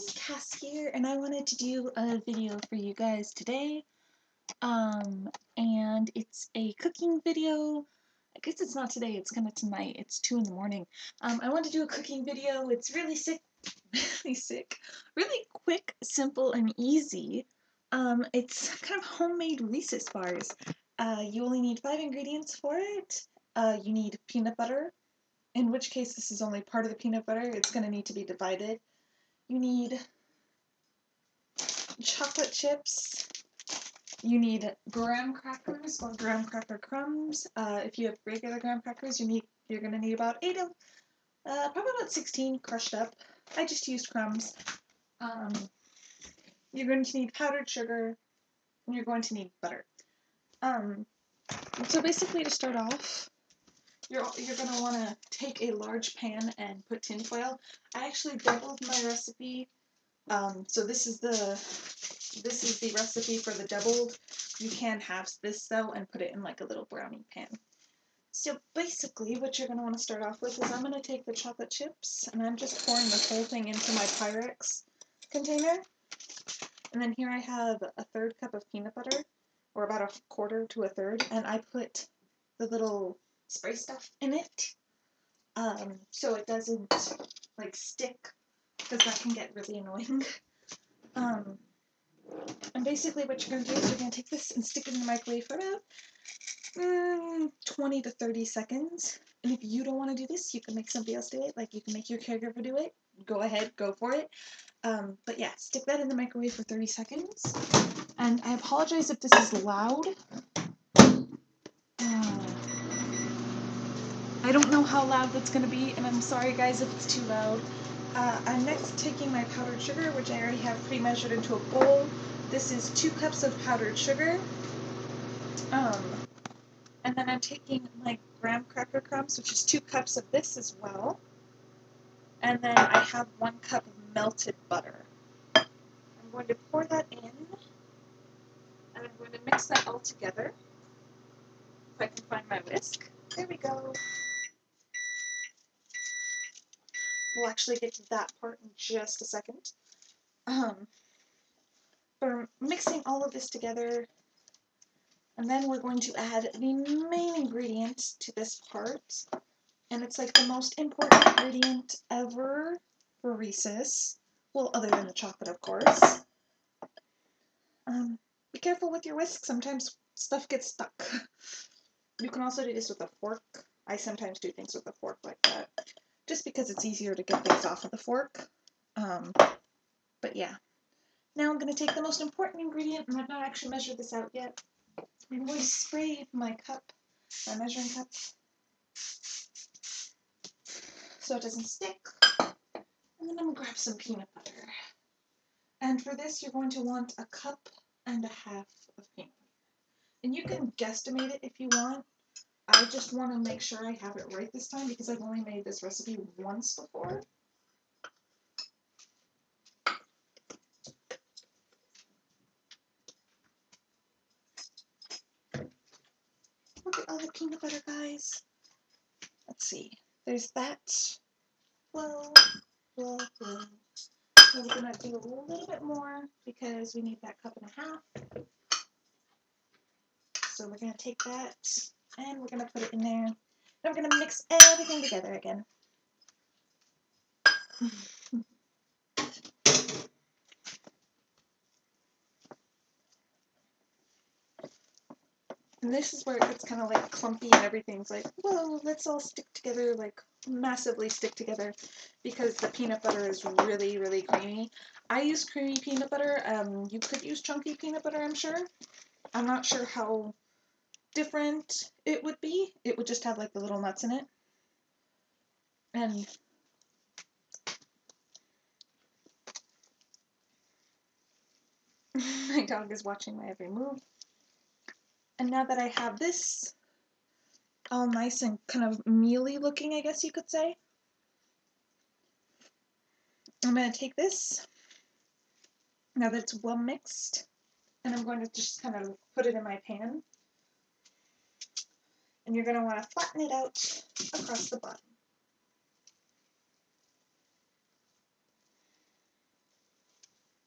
guys, Cass here, and I wanted to do a video for you guys today. And it's a cooking video. I guess it's not today, it's kind of tonight. It's 2 in the morning. I want to do a cooking video. It's really really quick, simple, and easy. It's kind of homemade Reese's bars. You only need 5 ingredients for it. You need peanut butter, in which case this is only part of the peanut butter. It's going to need to be divided. You need chocolate chips. You need graham crackers or graham cracker crumbs. If you have regular graham crackers, you're going to need about 8 of, probably about 16 crushed up. I just used crumbs. You're going to need powdered sugar, and you're going to need butter. So basically, to start off, you're going to want to take a large pan and put tin foil. I actually doubled my recipe. So this is the recipe for the doubled. You can halve this though and put it in like a little brownie pan. So basically what you're going to want to start off with is I'm going to take the chocolate chips and I'm just pouring the whole thing into my Pyrex container. And then here I have a 1/3 cup of peanut butter, or about a 1/4 to a 1/3, and I put the little spray stuff in it. So it doesn't like stick, because that can get really annoying. And basically what you're going to do is you're going to take this and stick it in the microwave for about 20 to 30 seconds. And if you don't want to do this, you can make somebody else do it. Like, you can make your caregiver do it. Go ahead, go for it. But yeah, stick that in the microwave for 30 seconds. And I apologize if this is loud. I don't know how loud that's going to be, and I'm sorry guys if it's too loud. I'm next taking my powdered sugar, which I already have pre-measured into a bowl. This is 2 cups of powdered sugar. And then I'm taking my graham cracker crumbs, which is 2 cups of this as well. And then I have 1 cup of melted butter. I'm going to pour that in, and I'm going to mix that all together. If I can find my whisk. There we go. We'll actually get to that part in just a second. We're mixing all of this together, and then we're going to add the main ingredient to this part, and it's like the most important ingredient ever for Reese's. Well, other than the chocolate, of course. Be careful with your whisk. Sometimes stuff gets stuck. You can also do this with a fork. I sometimes do things with a fork like that, just because it's easier to get things off of the fork. But yeah. Now I'm going to take the most important ingredient, and I've not actually measured this out yet. I'm going to spray my cup, my measuring cup, so it doesn't stick. And then I'm going to grab some peanut butter. And for this, you're going to want 1.5 cups of peanut butter. And you can guesstimate it if you want. I just want to make sure I have it right this time, because I've only made this recipe once before. Look at all the peanut butter, guys. Let's see. There's that. Flow, flow, flow. So we're going to do a little bit more because we need that 1.5 cups. So we're going to take that and we're going to put it in there. And we're going to mix everything together again. And this is where it gets kind of like clumpy and everything's like, whoa, let's all stick together, like massively stick together, because the peanut butter is really, really creamy. I use creamy peanut butter. You could use chunky peanut butter, I'm sure. I'm not sure how different it would be. It would just have like the little nuts in it. And my dog is watching my every move. And now that I have this all nice and kind of mealy looking, I guess you could say, I'm going to take this, now that it's well mixed, and I'm going to just kind of put it in my pan. And you're going to want to flatten it out across the bottom.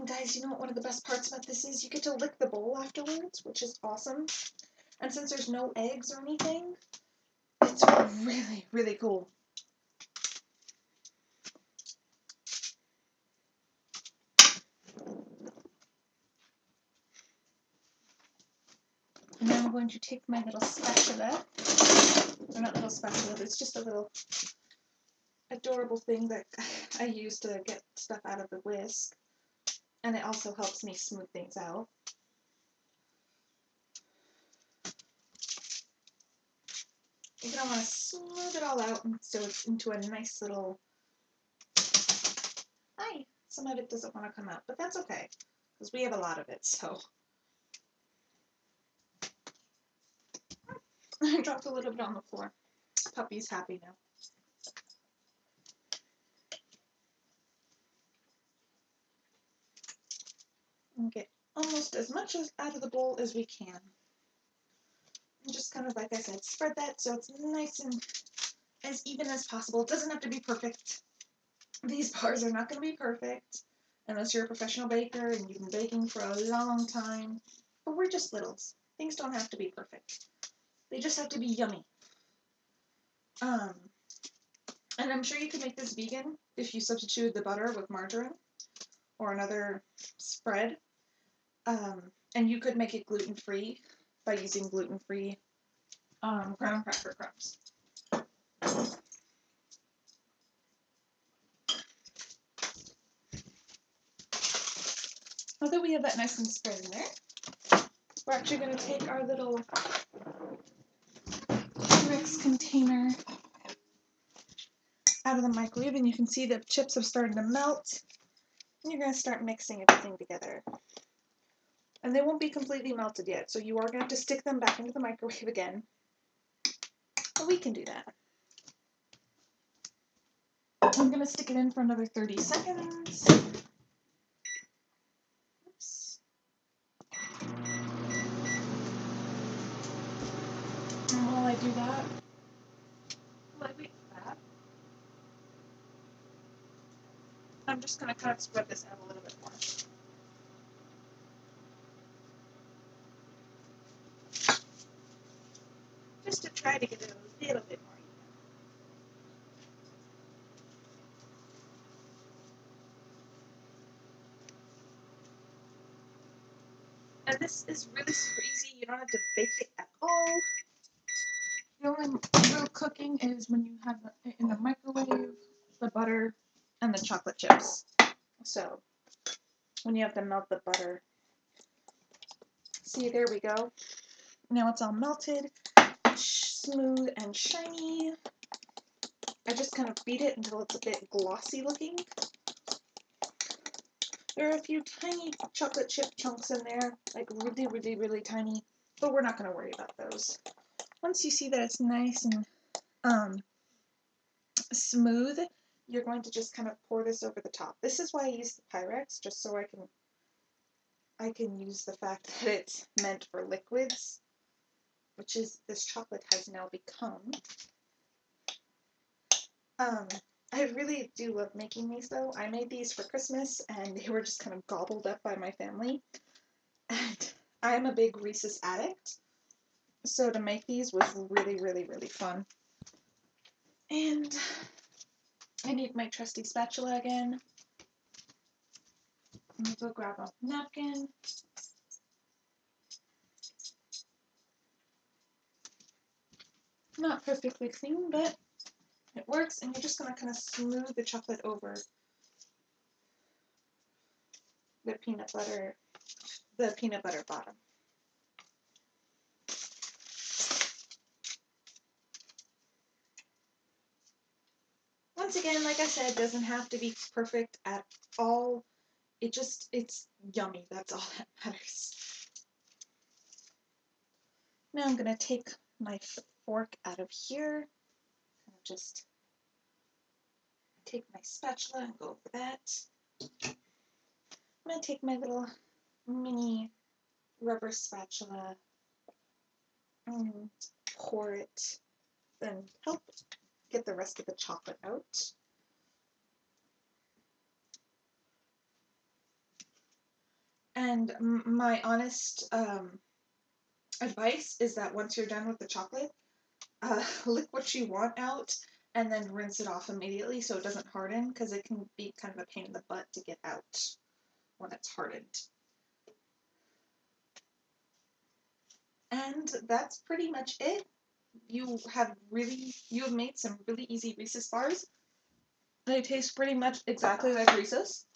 Guys, you know what one of the best parts about this is? You get to lick the bowl afterwards, which is awesome. And since there's no eggs or anything, it's really, really cool. Now I'm going to take my little spatula, or not little spatula, but it's just a little adorable thing that I use to get stuff out of the whisk, and it also helps me smooth things out. You're going to want to smooth it all out so it's into a nice little... Hi! Some of it doesn't want to come out, but that's okay, because we have a lot of it, so... I dropped a little bit on the floor. Puppy's happy now. And get almost as much out of the bowl as we can. And just kind of, like I said, spread that so it's nice and as even as possible. It doesn't have to be perfect. These bars are not going to be perfect unless you're a professional baker and you've been baking for a long time. But we're just littles. Things don't have to be perfect. They just have to be yummy. And I'm sure you could make this vegan if you substitute the butter with margarine or another spread. And you could make it gluten-free by using gluten-free graham cracker crumbs. Now that we have that nice and spread in there, we're actually going to take our little mix container out of the microwave, and you can see the chips have started to melt. And you're going to start mixing everything together. And they won't be completely melted yet, so you are going to have to stick them back into the microwave again. But we can do that. I'm going to stick it in for another 30 seconds. Oops. And while I do that, while I wait for that, I'm just going to kind of spread this out a little bit more. Just to try to get it a little bit more even. And this is really super easy. You don't have to bake it at all. The only real cooking is when you have it in the microwave, the butter, and the chocolate chips. So, when you have to melt the butter. See, there we go. Now it's all melted, smooth and shiny. I just kind of beat it until it's a bit glossy looking. There are a few tiny chocolate chip chunks in there, like really, really, really tiny, but we're not going to worry about those. Once you see that it's nice and smooth, you're going to just kind of pour this over the top. This is why I use the Pyrex, just so I can use the fact that it's meant for liquids, which is this chocolate has now become. I really do love making these though. I made these for Christmas and they were just kind of gobbled up by my family. And I am a big Reese's addict, so to make these was really, really, really fun. And I need my trusty spatula again. I'm going to go grab a napkin. Not perfectly clean, but it works. And you're just going to kind of smooth the chocolate over the peanut butter bottom. Once again, like I said, doesn't have to be perfect at all. It's yummy. That's all that matters. Now I'm going to take my fork out of here. And just take my spatula and go over that. I'm going to take my little mini rubber spatula and pour it, then help get the rest of the chocolate out. And my honest advice is that once you're done with the chocolate, lick what you want out and then rinse it off immediately so it doesn't harden, because it can be kind of a pain in the butt to get out when it's hardened. And that's pretty much it. You have made some really easy Reese's bars. They taste pretty much exactly like Reese's.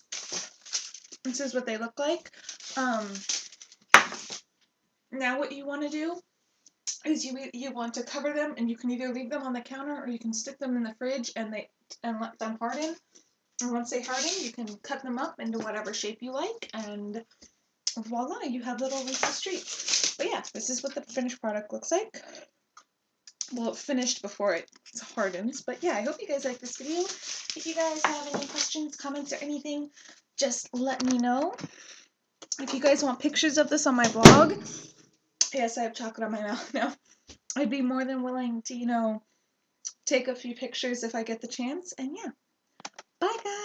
This is what they look like. Now what you want to do is you want to cover them, and you can either leave them on the counter or you can stick them in the fridge and let them harden. And once they harden, you can cut them up into whatever shape you like, and voila, you have little Reese's treats. But yeah, this is what the finished product looks like. Well, finished before it hardens. But yeah, I hope you guys like this video. If you guys have any questions, comments, or anything, just let me know. If you guys want pictures of this on my blog, yes, I have chocolate on my mouth now. I'd be more than willing to, take a few pictures if I get the chance. And yeah, bye guys!